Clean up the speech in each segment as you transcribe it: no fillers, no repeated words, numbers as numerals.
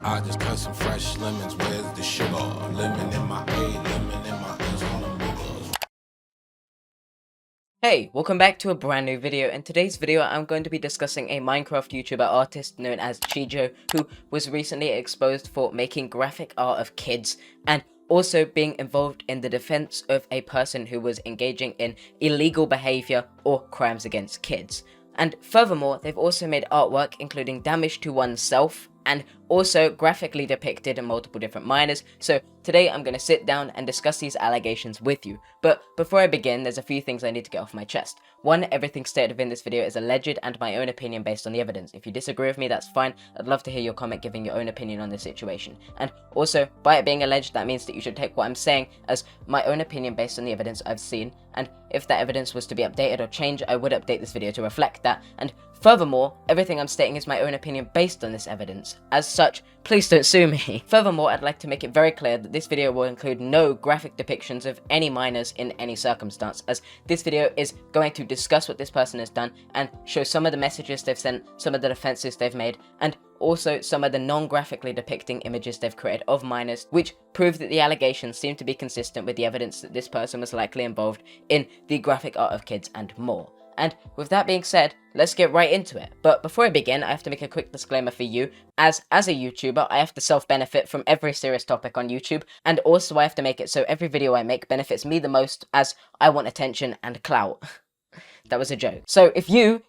I just cut some fresh lemons, where's the sugar? Lemon in my A, lemon in my A's on them boogers. Hey, welcome back to a brand new video. In today's video, I'm going to be discussing a Minecraft YouTuber artist known as Chejou, who was recently exposed for making graphic art of kids and also being involved in the defense of a person who was engaging in illegal behavior or crimes against kids. And furthermore, they've also made artwork including damage to oneself and also graphically depicted multiple different minors. So today I'm going to sit down and discuss these allegations with you. But before I begin, there's a few things I need to get off my chest. One, everything stated within this video is alleged and my own opinion based on the evidence. If you disagree with me, that's fine. I'd love to hear your comment giving your own opinion on the situation. And also, by it being alleged, that means that you should take what I'm saying as my own opinion based on the evidence I've seen. And if that evidence was to be updated or changed, I would update this video to reflect that. And furthermore, everything I'm stating is my own opinion based on this evidence. As such, please don't sue me. Furthermore, I'd like to make it very clear that this video will include no graphic depictions of any minors in any circumstance, as this video is going to discuss what this person has done and show some of the messages they've sent, some of the defenses they've made, and also some of the non-graphically depicting images they've created of minors, which prove that the allegations seem to be consistent with the evidence that this person was likely involved in the graphic art of kids and more. And with that being said, let's get right into it. But before I begin, I have to make a quick disclaimer for you, as a YouTuber, I have to self-benefit from every serious topic on YouTube, and also I have to make it so every video I make benefits me the most, as I want attention and clout. That was a joke. So if you,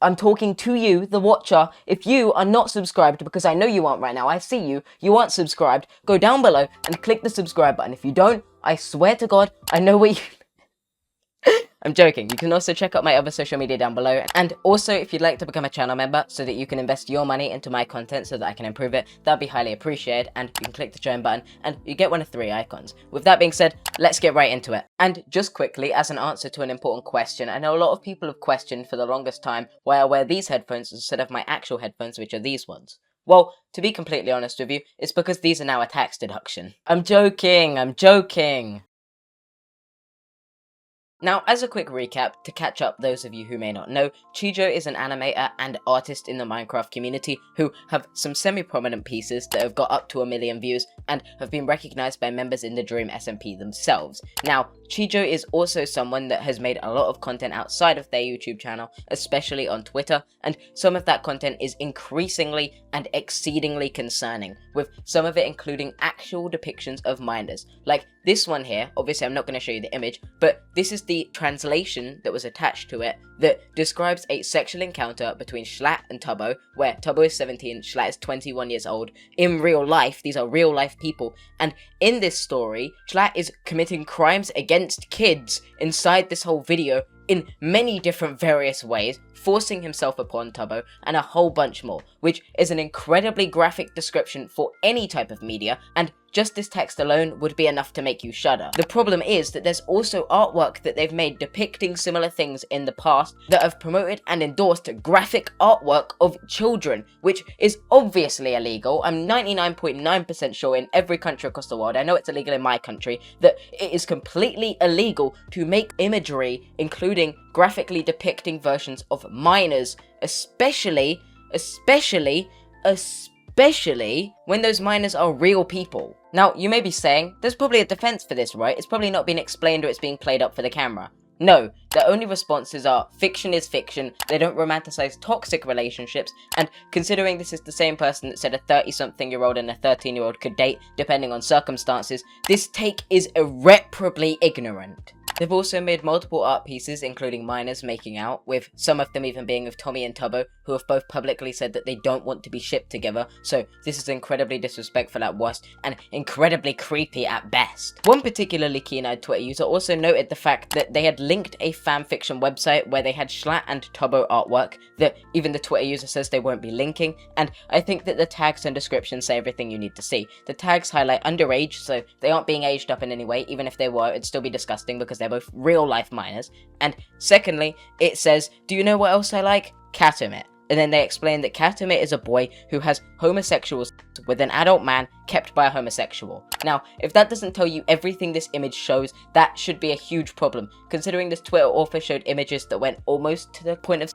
I'm talking to you, the watcher, if you are not subscribed, because I know you aren't right now, I see you, you aren't subscribed, go down below and click the subscribe button. If you don't, I swear to God, I know what you... I'm joking. You can also check out my other social media down below. And also, if you'd like to become a channel member so that you can invest your money into my content so that I can improve it, that'd be highly appreciated. And you can click the join button and you get one of 3 icons. With that being said, let's get right into it. And just quickly, as an answer to an important question, I know a lot of people have questioned for the longest time why I wear these headphones instead of my actual headphones, which are these ones. Well, to be completely honest with you, it's because these are now a tax deduction. I'm joking. Now, as a quick recap, to catch up those of you who may not know, Chejou is an animator and artist in the Minecraft community who have some semi-prominent pieces that have got up to 1 million views and have been recognised by members in the Dream SMP themselves. Now, Chejou is also someone that has made a lot of content outside of their YouTube channel, especially on Twitter, and some of that content is increasingly and exceedingly concerning, with some of it including actual depictions of minors. Like this one here, obviously I'm not going to show you the image, but this is the translation that was attached to it that describes a sexual encounter between Schlatt and Tubbo, where Tubbo is 17, Schlatt is 21 years old. In real life, these are real life people, and in this story, Schlatt is committing crimes against kids inside this whole video in many different various ways, forcing himself upon Tubbo, and a whole bunch more, which is an incredibly graphic description for any type of media, and just this text alone would be enough to make you shudder. The problem is that there's also artwork that they've made depicting similar things in the past that have promoted and endorsed graphic artwork of children, which is obviously illegal. I'm 99.9% sure in every country across the world, I know it's illegal in my country, that it is completely illegal to make imagery including graphically depicting versions of minors, especially when those minors are real people. Now, you may be saying, there's probably a defense for this, right? It's probably not been explained or it's being played up for the camera. No, their only responses are, fiction is fiction, they don't romanticize toxic relationships, and considering this is the same person that said a 30-something-year-old and a 13-year-old could date, depending on circumstances, this take is irreparably ignorant. They've also made multiple art pieces, including minors making out, with some of them even being of Tommy and Tubbo, who have both publicly said that they don't want to be shipped together, so this is incredibly disrespectful at worst, and incredibly creepy at best. One particularly keen-eyed Twitter user also noted the fact that they had linked a fanfiction website where they had Schlatt and Tubbo artwork that even the Twitter user says they won't be linking, and I think that the tags and descriptions say everything you need to see. The tags highlight underage, so they aren't being aged up in any way. Even if they were, it'd still be disgusting because they're both real-life minors. And secondly, it says, do you know what else I like? Catamit. And then they explain that Catamit is a boy who has homosexual sex with an adult man kept by a homosexual. Now, if that doesn't tell you everything this image shows, that should be a huge problem, considering this Twitter author showed images that went almost to the point of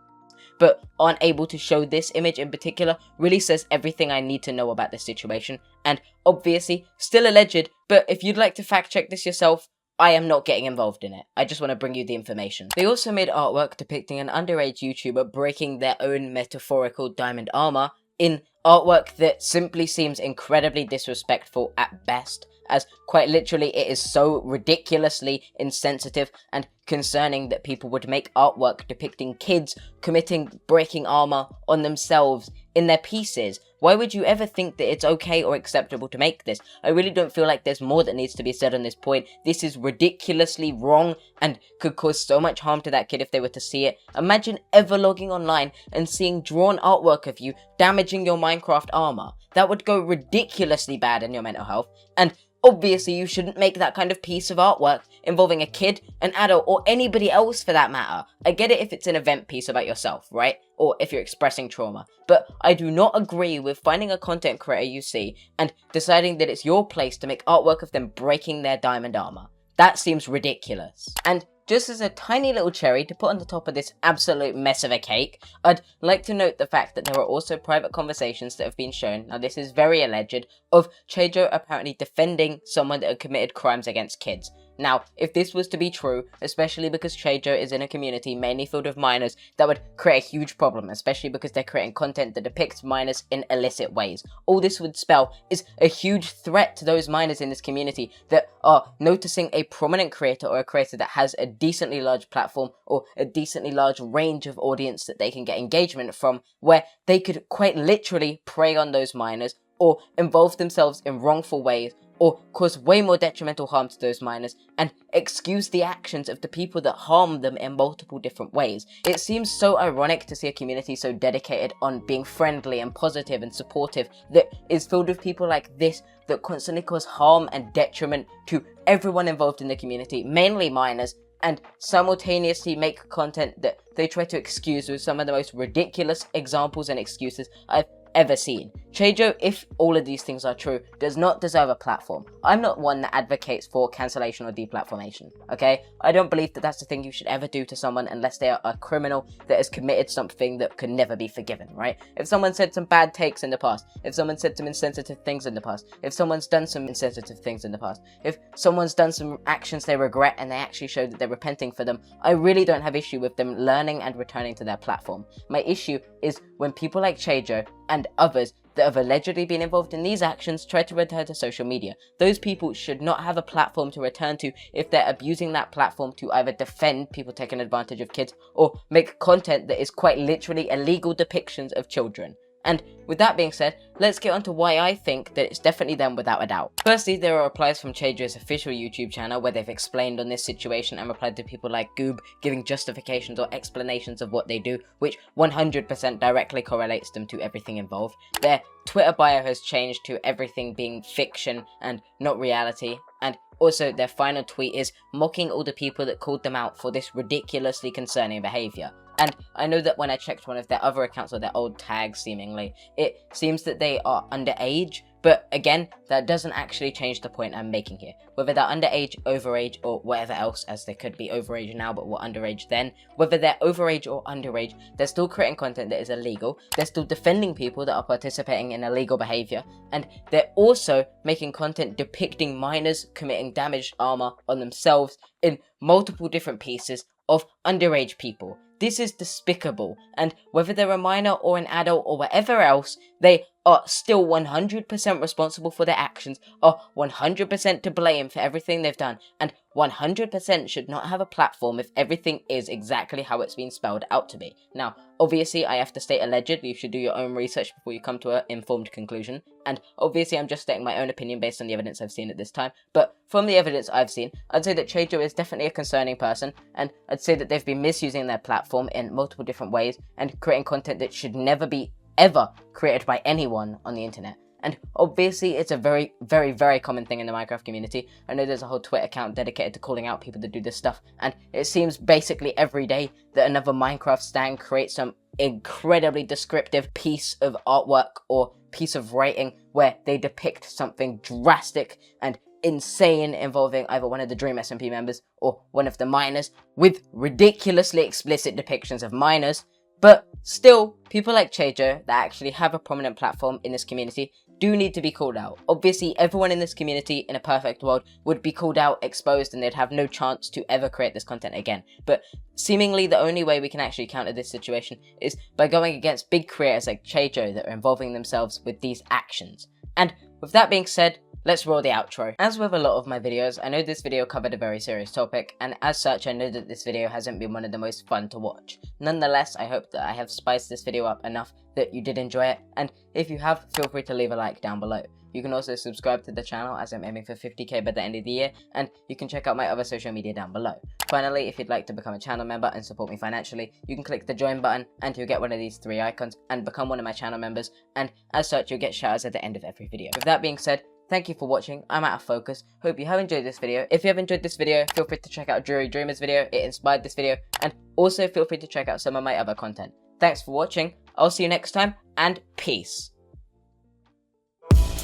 but aren't able to show this image in particular really says everything I need to know about this situation. And obviously, still alleged, but if you'd like to fact check this yourself, I am not getting involved in it. I just want to bring you the information. They also made artwork depicting an underage YouTuber breaking their own metaphorical diamond armor in artwork that simply seems incredibly disrespectful at best, as quite literally it is so ridiculously insensitive and concerning that people would make artwork depicting kids committing breaking armor on themselves in their pieces. Why would you ever think that it's okay or acceptable to make this? I really don't feel like there's more that needs to be said on this point. This is ridiculously wrong and could cause so much harm to that kid if they were to see it. Imagine ever logging online and seeing drawn artwork of you damaging your Minecraft armor. That would go ridiculously bad in your mental health, and obviously you shouldn't make that kind of piece of artwork involving a kid, an adult, or anybody else for that matter. I get it if it's an event piece about yourself, right? Or if you're expressing trauma. But I do not agree with finding a content creator you see and deciding that it's your place to make artwork of them breaking their diamond armor. That seems ridiculous. And just as a tiny little cherry to put on the top of this absolute mess of a cake, I'd like to note the fact that there are also private conversations that have been shown, now this is very alleged, of Chejou apparently defending someone that had committed crimes against kids. Now, if this was to be true, especially because Chejou is in a community mainly filled with minors, that would create a huge problem, especially because they're creating content that depicts minors in illicit ways. All this would spell is a huge threat to those minors in this community that are noticing a prominent creator or a creator that has a decently large platform or a decently large range of audience that they can get engagement from, where they could quite literally prey on those minors or involve themselves in wrongful ways, or cause way more detrimental harm to those minors, and excuse the actions of the people that harm them in multiple different ways. It seems so ironic to see a community so dedicated on being friendly and positive and supportive that is filled with people like this that constantly cause harm and detriment to everyone involved in the community, mainly minors, and simultaneously make content that they try to excuse with some of the most ridiculous examples and excuses I've ever seen. Chejou, if all of these things are true, does not deserve a platform. I'm not one that advocates for cancellation or deplatformation, okay? I don't believe that that's the thing you should ever do to someone unless they are a criminal that has committed something that can never be forgiven, right? If someone said some bad takes in the past, if someone said some insensitive things in the past, if someone's done some insensitive things in the past, if someone's done some actions they regret and they actually show that they're repenting for them, I really don't have issue with them learning and returning to their platform. My issue is when people like Chejou and others that have allegedly been involved in these actions try to return to social media. Those people should not have a platform to return to if they're abusing that platform to either defend people taking advantage of kids or make content that is quite literally illegal depictions of children. And with that being said, let's get on to why I think that it's definitely them without a doubt. Firstly, there are replies from Chejou's official YouTube channel where they've explained on this situation and replied to people like Goob giving justifications or explanations of what they do, which 100% directly correlates them to everything involved. Their Twitter bio has changed to everything being fiction and not reality, and also their final tweet is mocking all the people that called them out for this ridiculously concerning behaviour. And I know that when I checked one of their other accounts or their old tags seemingly, it seems that they are underage, but again, that doesn't actually change the point I'm making here. Whether they're underage, overage, or whatever else, as they could be overage now but were underage then, whether they're overage or underage, they're still creating content that is illegal, they're still defending people that are participating in illegal behaviour, and they're also making content depicting minors committing damaged armour on themselves in multiple different pieces of underage people. This is despicable, and whether they're a minor or an adult or whatever else, they are still 100% responsible for their actions, are 100% to blame for everything they've done, and 100% should not have a platform if everything is exactly how it's been spelled out to be. Now, obviously I have to state alleged, you should do your own research before you come to an informed conclusion, and obviously I'm just stating my own opinion based on the evidence I've seen at this time, but from the evidence I've seen, I'd say that Chejou is definitely a concerning person, and I'd say that they've been misusing their platform in multiple different ways, and creating content that should never be ever created by anyone on the internet. And obviously it's a very, very, very common thing in the Minecraft community. I know there's a whole Twitter account dedicated to calling out people that do this stuff, and it seems basically every day that another Minecraft stan creates some incredibly descriptive piece of artwork or piece of writing where they depict something drastic and insane involving either one of the Dream SMP members or one of the minors with ridiculously explicit depictions of minors. But still, people like Chejou that actually have a prominent platform in this community do need to be called out. Obviously, everyone in this community in a perfect world would be called out, exposed, and they'd have no chance to ever create this content again. But seemingly the only way we can actually counter this situation is by going against big creators like Chejou that are involving themselves with these actions. And with that being said, let's roll the outro. As with a lot of my videos, I know this video covered a very serious topic, and as such I know that this video hasn't been one of the most fun to watch. Nonetheless, I hope that I have spiced this video up enough that you did enjoy it, and if you have, feel free to leave a like down below. You can also subscribe to the channel as I'm aiming for 50k by the end of the year, and you can check out my other social media down below. Finally, if you'd like to become a channel member and support me financially, you can click the join button and you'll get one of these 3 icons and become one of my channel members, and as such you'll get shoutouts at the end of every video. With that being said, thank you for watching. I'm out of focus. Hope you have enjoyed this video. If you have enjoyed this video, feel free to check out Dreamer's video. It inspired this video. And also feel free to check out some of my other content. Thanks for watching. I'll see you next time, and peace.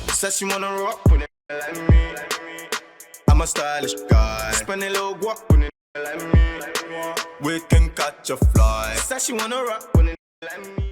Said she wanna rock with it like me. I'm a stylish guy. Spend a little guap with it like me. We can catch a fly. Said she wanna rock with it like me.